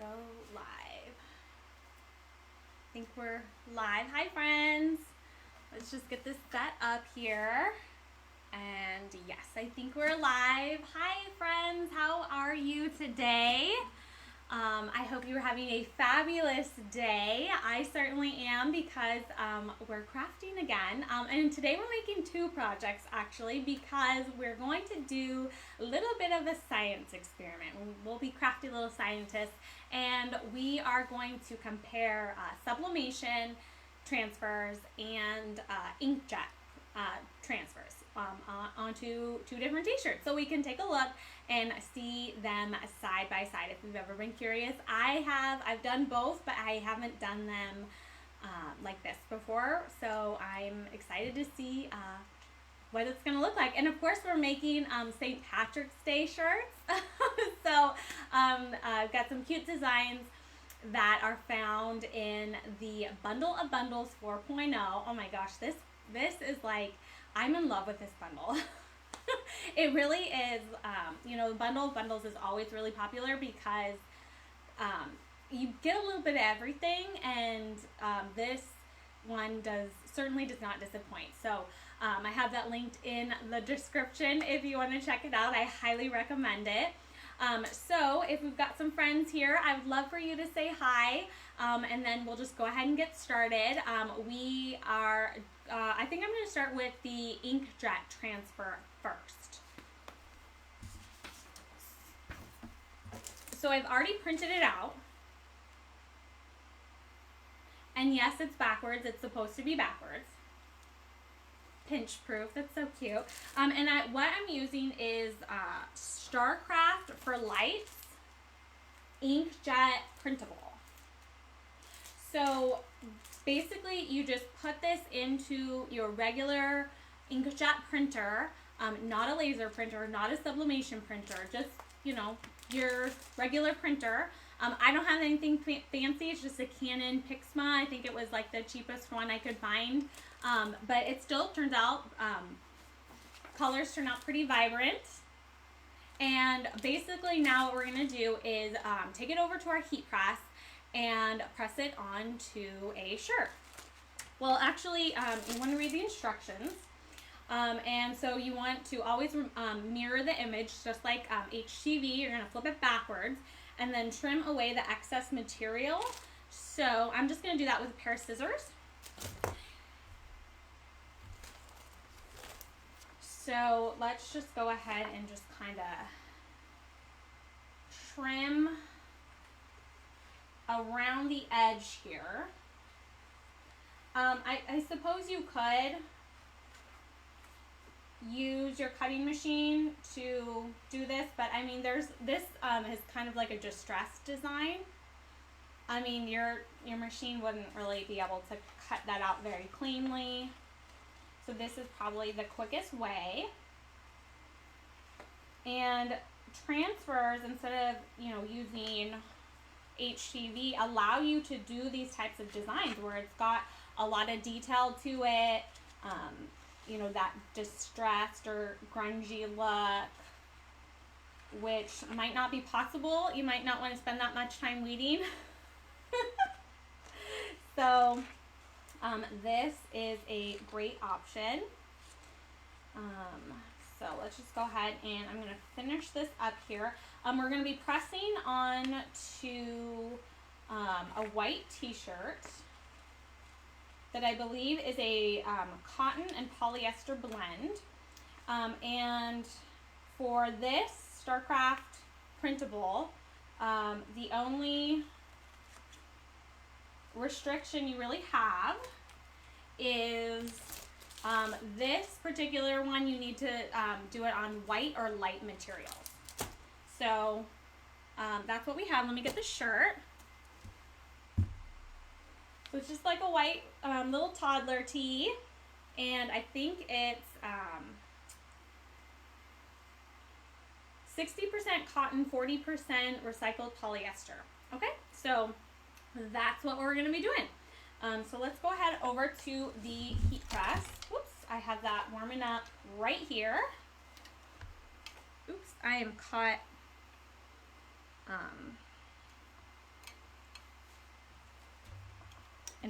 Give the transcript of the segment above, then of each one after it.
go live. I think we're live. Hi, friends. Let's just get this set up here. And yes, I think we're live. Hi, friends. How are you today? I hope you're having a fabulous day. I certainly am because we're crafting again. And today we're making two projects actually because we're going to do a little bit of a science experiment. We'll be crafty little scientists and we are going to compare sublimation transfers and inkjet transfers onto two different t-shirts so we can take a look and see them side by side. If you've ever been curious, I've done both, but I haven't done them like this before, so I'm excited to see what it's gonna look like. And of course we're making St. Patrick's Day shirts. So I've got some cute designs that are found in the Bundle of Bundles 4.0. Oh my gosh, this is like, I'm in love with this bundle. It really is. You know, the Bundle of Bundles is always really popular because you get a little bit of everything, and this one certainly does not disappoint. So I have that linked in the description if you want to check it out. I highly recommend it. So if we've got some friends here, I would love for you to say hi, and then we'll just go ahead and get started. I think I'm going to start with the Inkjet Transfer first. So I've already printed it out. And yes, it's backwards. It's supposed to be backwards. Pinch proof. That's so cute. What I'm using is Starcraft for Lights Inkjet Printable. So basically you just put this into your regular inkjet printer, not a laser printer, not a sublimation printer, just, you know, your regular printer. I don't have anything fancy. It's just a Canon Pixma. I think it was like the cheapest one I could find. But it still turns out, colors turn out pretty vibrant. And basically now what we're going to do is take it over to our heat press and press it onto a shirt. Well, actually, you want to read the instructions. And so you want to always mirror the image, just like HTV. You're going to flip it backwards and then trim away the excess material. So I'm just going to do that with a pair of scissors. So let's just go ahead and just kind of trim around the edge here. I suppose you could use your cutting machine to do this, but I mean this is kind of like a distressed design. I mean your machine wouldn't really be able to cut that out very cleanly. So this is probably the quickest way. And transfers, instead of, you know, using HTV, allow you to do these types of designs where it's got a lot of detail to it, you know, that distressed or grungy look, which might not be possible. You might not want to spend that much time weeding. So this is a great option. So let's just go ahead and I'm going to finish this up here. We're going to be pressing on to a white t-shirt that I believe is a cotton and polyester blend. And for this Starcraft printable, the only restriction you really have is this particular one. You need to do it on white or light materials. So that's what we have. Let me get the shirt. So it's just like a white little toddler tee, and I think it's 60% cotton, 40% recycled polyester. Okay, so that's what we're going to be doing. So let's go ahead over to the heat press. Whoops, I have that warming up right here. Oops, I am caught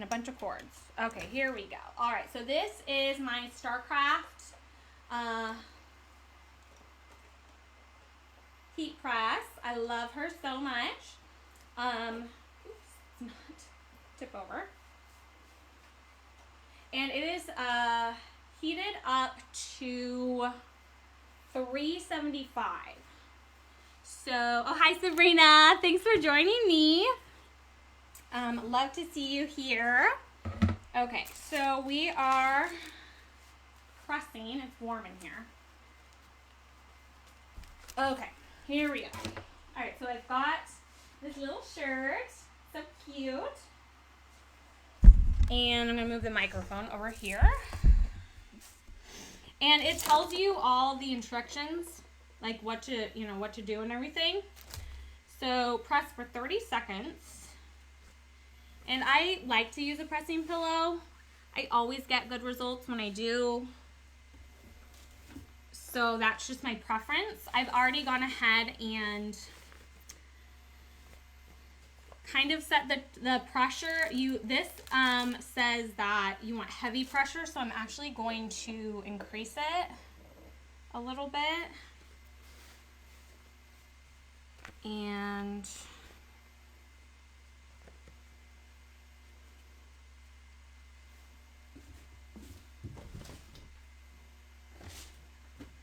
and a bunch of cords. Okay, here we go. All right, so this is my StarCraft heat press. I love her so much. Oops, it's not tip over. And it is heated up to 375. So, oh, hi Sabrina. Thanks for joining me. Love to see you here. Okay, so we are pressing. It's warm in here. Okay, here we go. All right, so I've got this little shirt. So cute. And I'm going to move the microphone over here. And it tells you all the instructions, like what to do and everything. So press for 30 seconds. And I like to use a pressing pillow. I always get good results when I do. So that's just my preference. I've already gone ahead and kind of set the pressure. This says that you want heavy pressure, so I'm actually going to increase it a little bit. And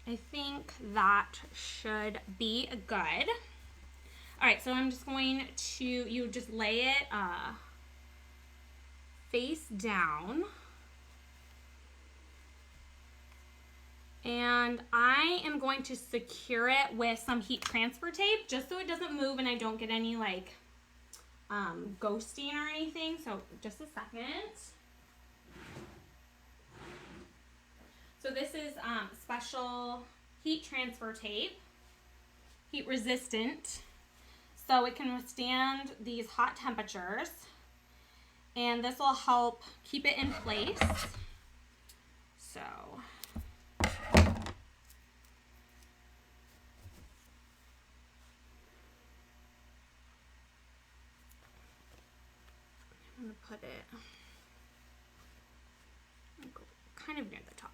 I think that should be good. All right, so I'm just going to, you just lay it face down. And I am going to secure it with some heat transfer tape just so it doesn't move and I don't get any like ghosting or anything. So just a second. So this is special heat transfer tape, heat resistant. So it can withstand these hot temperatures, and this will help keep it in place. So I'm going to put it kind of near the top.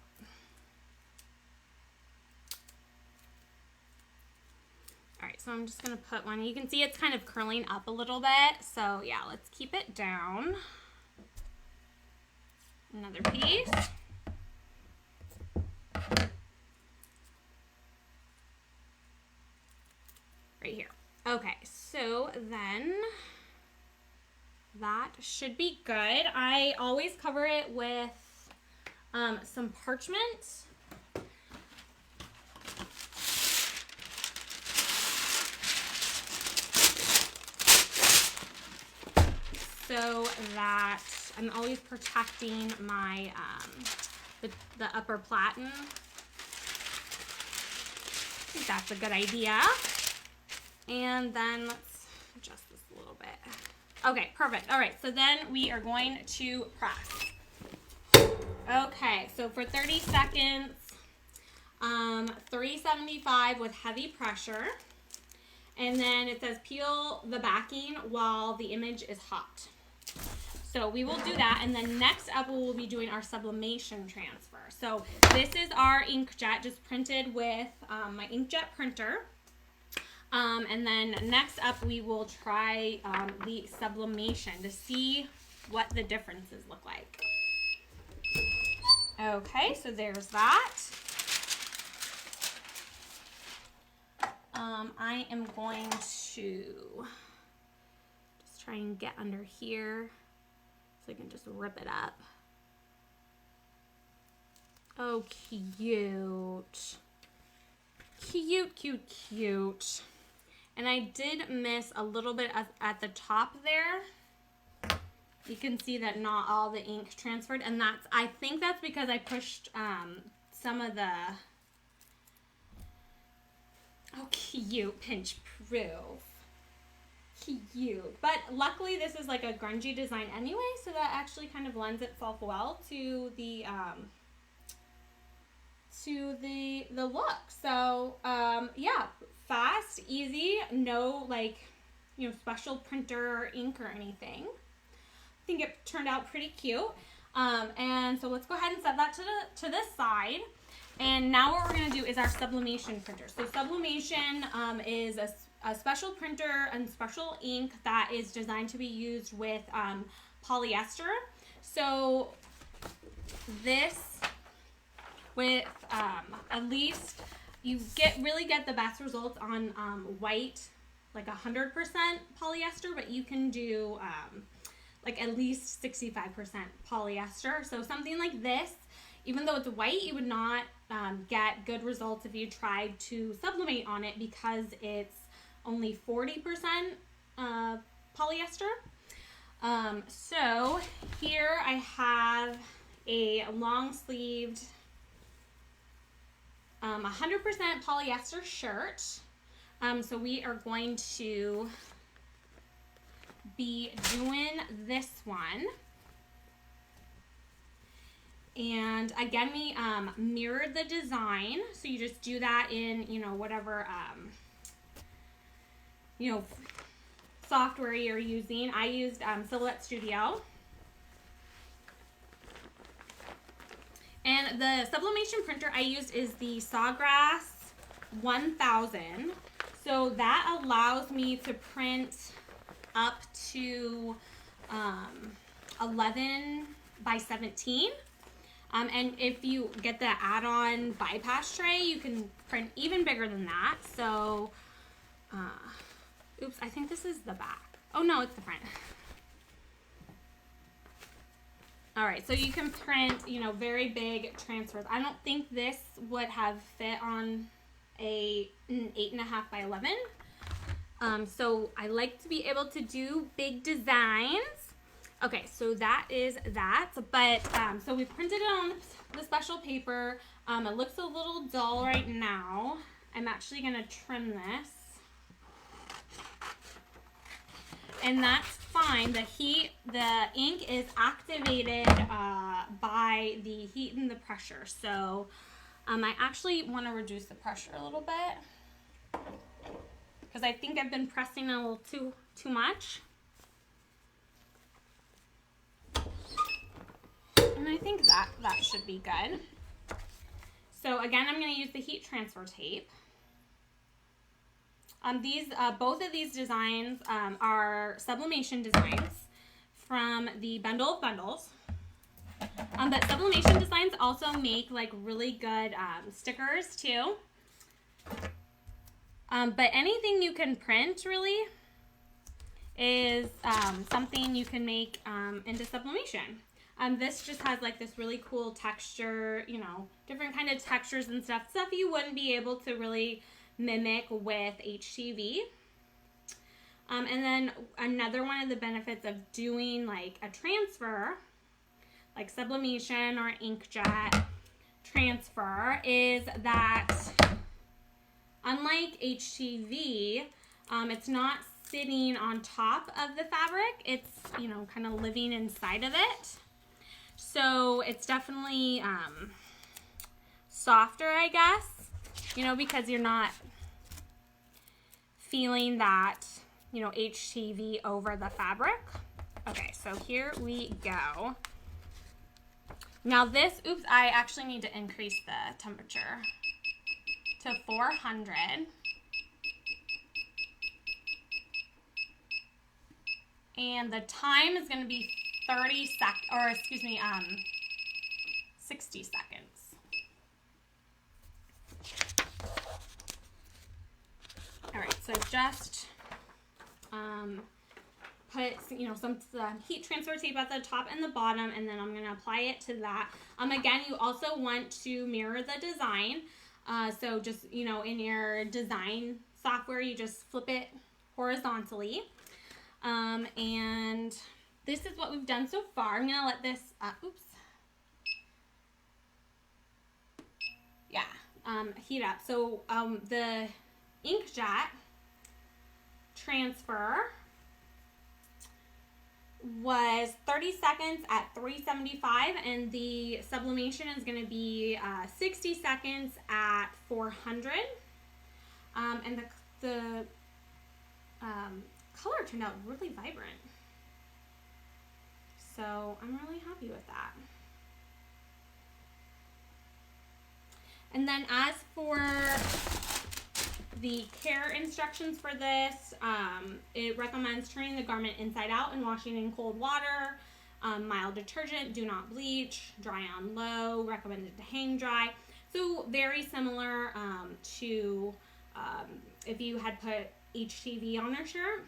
Alright, so I'm just going to put one. You can see it's kind of curling up a little bit. So yeah, let's keep it down. Another piece. Right here. Okay, so then that should be good. I always cover it with some parchment. So that I'm always protecting my the upper platen. I think that's a good idea. And then let's adjust this a little bit. Okay, perfect. All right, so then we are going to press. Okay, so for 30 seconds, 375 with heavy pressure. And then it says peel the backing while the image is hot. So we will do that, and then next up we will be doing our sublimation transfer. So this is our inkjet, just printed with my inkjet printer. And then next up we will try the sublimation to see what the differences look like. Okay, so there's that. I am going to just try and get under here so I can just rip it up. Oh, cute. Cute, cute, cute. And I did miss a little bit at the top there. You can see that not all the ink transferred, and I think that's because I pushed some of the, oh, cute, pinch proof. Cute. But luckily this is like a grungy design anyway, so that actually kind of lends itself well to the look. So yeah, fast, easy, no like, you know, special printer ink or anything. think it turned out pretty cute. And so let's go ahead and set that to the side. And now what we're going to do is our sublimation printer. So sublimation is a special printer and special ink that is designed to be used with polyester. So this, with at least, you really get the best results on white, like 100% polyester, but you can do like at least 65% polyester. So something like this, even though it's white, you would not get good results if you tried to sublimate on it because it's only 40% polyester. So here I have a long sleeved 100% polyester shirt. So we are going to be doing this one. And again, we mirrored the design. So you just do that in, whatever, software you're using. I used Silhouette Studio. And the sublimation printer I used is the Sawgrass 1000. So that allows me to print up to 11 by 17. And if you get the add-on bypass tray, you can print even bigger than that. So, oops, I think this is the back. Oh no, it's the front. All right, so you can print, very big transfers. I don't think this would have fit on an 8.5 by 11. So I like to be able to do big designs. Okay, so that is that, but so we printed it on the special paper. It looks a little dull right now. I'm actually gonna trim this. And that's fine. The ink is activated by the heat and the pressure. So I actually wanna reduce the pressure a little bit because I think I've been pressing a little too much. And I think that should be good. So again, I'm going to use the heat transfer tape. Both of these designs are sublimation designs from the Bundle of Bundles. But Sublimation Designs also make like really good stickers too. But anything you can print really is something you can make into sublimation. This just has like this really cool texture, different kind of textures and stuff you wouldn't be able to really mimic with HTV. And then another one of the benefits of doing like a transfer, like sublimation or inkjet transfer, is that unlike HTV, it's not sitting on top of the fabric. It's, kind of living inside of it. So it's definitely softer, I guess, because you're not feeling that, HTV over the fabric. Okay, so here we go. Now this, oops, I actually need to increase the temperature to 400. And the time is going to be 60 seconds. All right, so just put some heat transfer tape at the top and the bottom, and then I'm going to apply it to that. Again, you also want to mirror the design. So just in your design software, you just flip it horizontally. And this is what we've done so far. I'm going to let this, heat up. So the inkjet transfer was 30 seconds at 375, and the sublimation is going to be 60 seconds at 400. And the color turned out really vibrant. So I'm really happy with that. And then as for the care instructions for this, it recommends turning the garment inside out and washing in cold water. Mild detergent, do not bleach, dry on low, recommended to hang dry. So very similar to if you had put HTV on your shirt.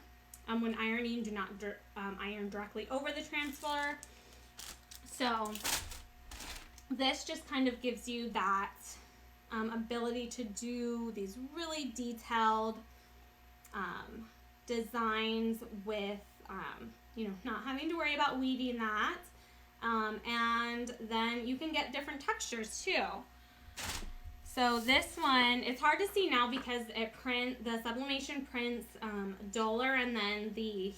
When ironing, do not iron directly over the transfer. So this just kind of gives you that ability to do these really detailed designs with, you know, not having to worry about weeding that. And then you can get different textures too. So this one, it's hard to see now because the sublimation prints duller, and then the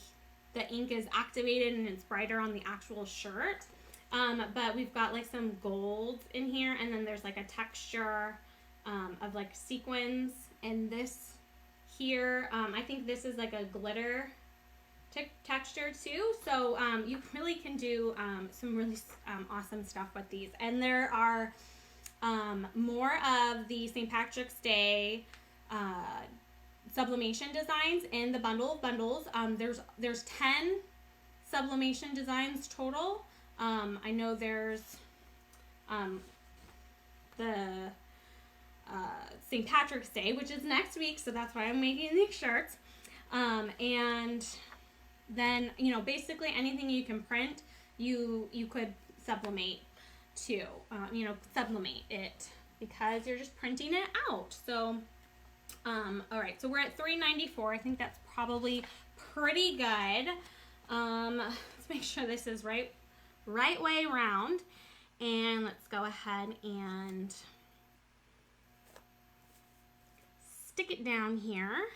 ink is activated and it's brighter on the actual shirt. But we've got like some golds in here, and then there's like a texture of like sequins. And this here, I think this is like a glitter texture too. So you really can do some really awesome stuff with these. And there are more of the St. Patrick's Day sublimation designs in the bundle of bundles. There's 10 sublimation designs total. I know there's the St. Patrick's Day, which is next week, so that's why I'm making these shirts. And then, you know, basically anything you can print, you could sublimate too. You know, sublimate it because you're just printing it out. So, all right, so we're at $3.94. I think that's probably pretty good. Let's make sure this is right way around, and let's go ahead and stick it down here.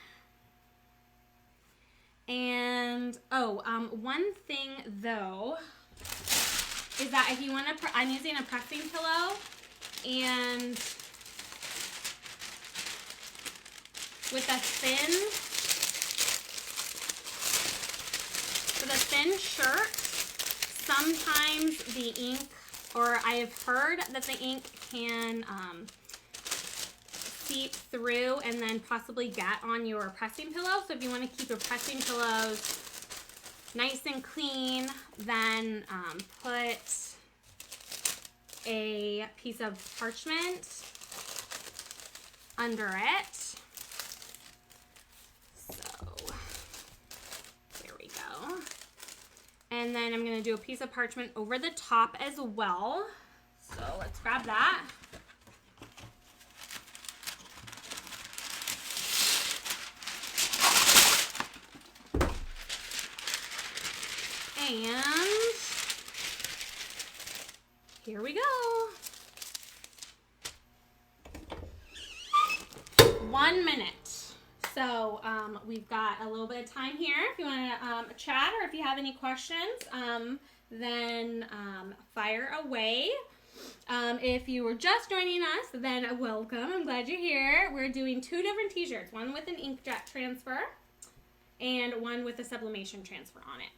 And one thing though is that if you want to, I'm using a pressing pillow, and with a thin shirt, sometimes the ink, or I have heard that the ink can seep through and then possibly get on your pressing pillow. So if you want to keep your pressing pillows nice and clean, then put a piece of parchment under it. So there we go. And then I'm going to do a piece of parchment over the top as well. So let's grab that. And here we go. 1 minute. So we've got a little bit of time here. If you want to chat, or if you have any questions, then fire away. If you were just joining us, then welcome. I'm glad you're here. We're doing 2 different t-shirts, one with an inkjet transfer and one with a sublimation transfer on it.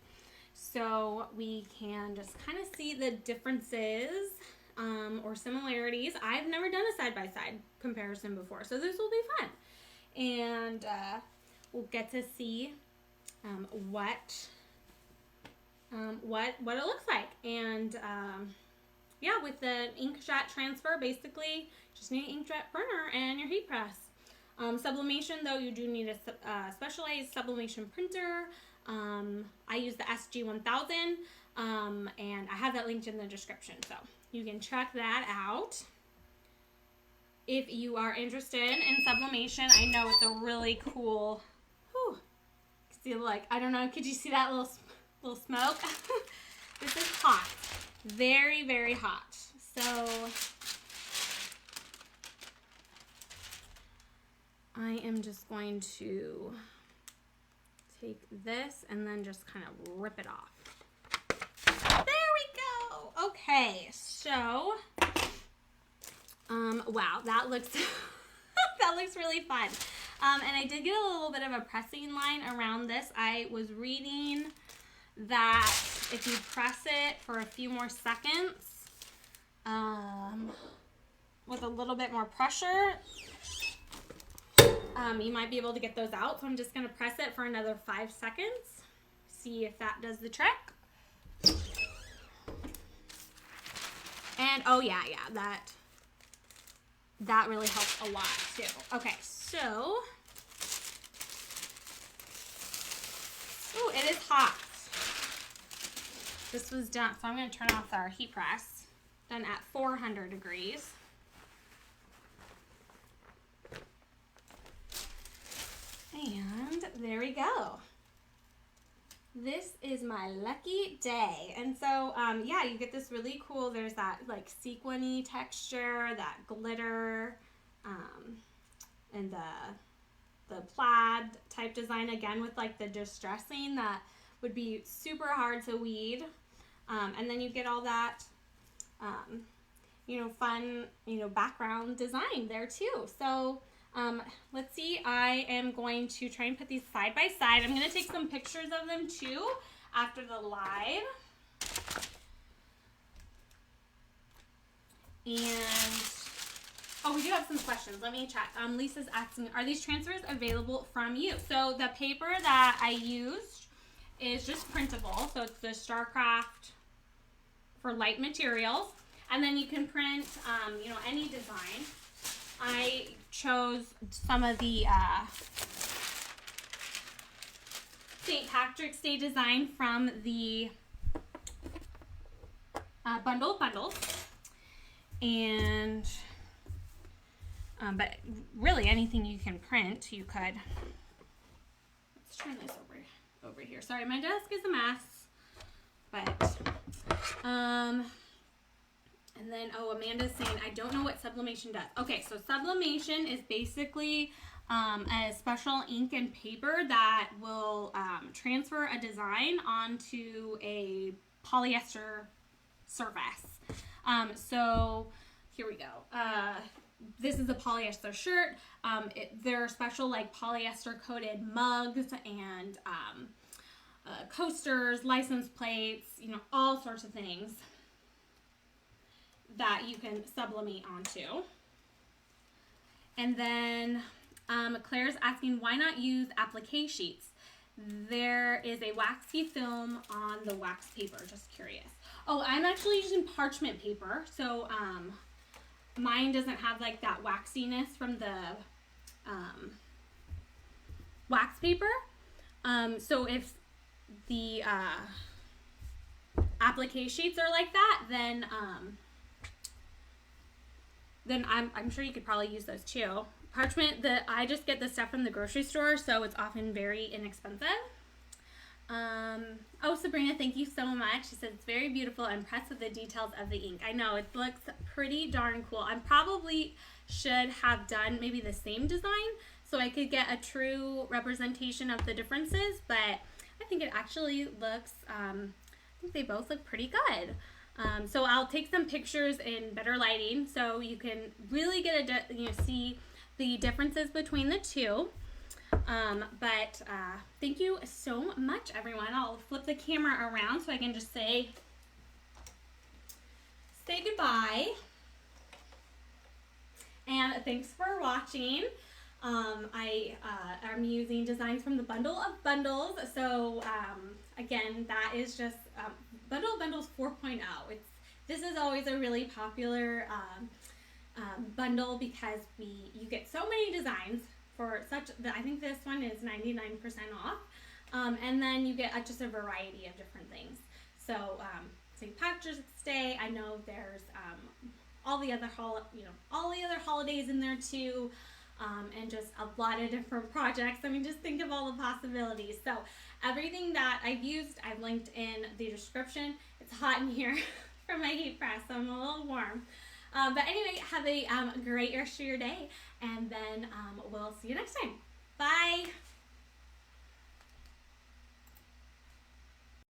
So we can just kind of see the differences or similarities. I've never done a side-by-side comparison before, so this will be fun. And we'll get to see what it looks like. And yeah, with the inkjet transfer, basically just need an inkjet printer and your heat press. Sublimation, though, you do need a specialized sublimation printer. I use the SG-1000, and I have that linked in the description, so you can check that out. If you are interested in sublimation, I know it's a really cool, see, like, I don't know, could you see that little smoke? This is hot, very, very hot. So I am just going to take this and then just kind of rip it off. There we go. Okay, so wow, that looks that looks really fun. And I did get a little bit of a pressing line around this. I was reading that if you press it for a few more seconds, with a little bit more pressure, you might be able to get those out. So I'm just going to press it for another 5 seconds. See if that does the trick. And oh yeah, that really helps a lot too. Okay, so, ooh, it is hot. This was done, so I'm going to turn off our heat press. Done at 400 degrees. And there we go. This is my lucky day. And so, yeah, you get this really cool, there's that like sequin-y texture, that glitter, and the plaid type design again with like the distressing that would be super hard to weed. And then you get all that, you know, fun, you know, background design there too. So, let's see, I am going to try and put these side by side. I'm going to take some pictures of them too after the live. And, oh, we do have some questions. Let me check. Lisa's asking, are these transfers available from you? So the paper that I used is just printable. So it's the Starcraft for light materials. And then you can print, you know, any design. I chose some of the St. Patrick's Day design from the bundle of bundles. And, but really anything you can print, you could. Let's turn this over here. Sorry, my desk is a mess. But, and then, oh, Amanda's saying, I don't know what sublimation does. Okay, so sublimation is basically a special ink and paper that will transfer a design onto a polyester surface. So here we go. This is a polyester shirt. There are special like polyester coated mugs and coasters, license plates, you know, all sorts of things that you can sublimate onto. And then Claire's asking, why not use applique sheets? There is a waxy film on the wax paper, just curious. Oh, I'm actually using parchment paper, so mine doesn't have like that waxiness from the wax paper. So if the applique sheets are like that, then I'm sure you could probably use those too. Parchment, I just get the stuff from the grocery store, so it's often very inexpensive. Oh, Sabrina, thank you so much. She said, it's very beautiful. I'm impressed with the details of the ink. I know, it looks pretty darn cool. I probably should have done maybe the same design so I could get a true representation of the differences, but I think it actually looks, I think they both look pretty good. So I'll take some pictures in better lighting so you can really get see the differences between the two. But thank you so much, everyone. I'll flip the camera around so I can just say goodbye. And thanks for watching. I'm using designs from the bundle of bundles. So again, that is just bundle of bundles 4.0. This is always a really popular bundle because you get so many designs for I think this one is 99% off. And then you get just a variety of different things. So St. Patrick's Day, I know there's all the other holidays in there too. And just a lot of different projects. I mean, just think of all the possibilities. So everything that I've used, I've linked in the description. It's hot in here from my heat press, so I'm a little warm. But anyway, have a great rest of your day, and then we'll see you next time. Bye!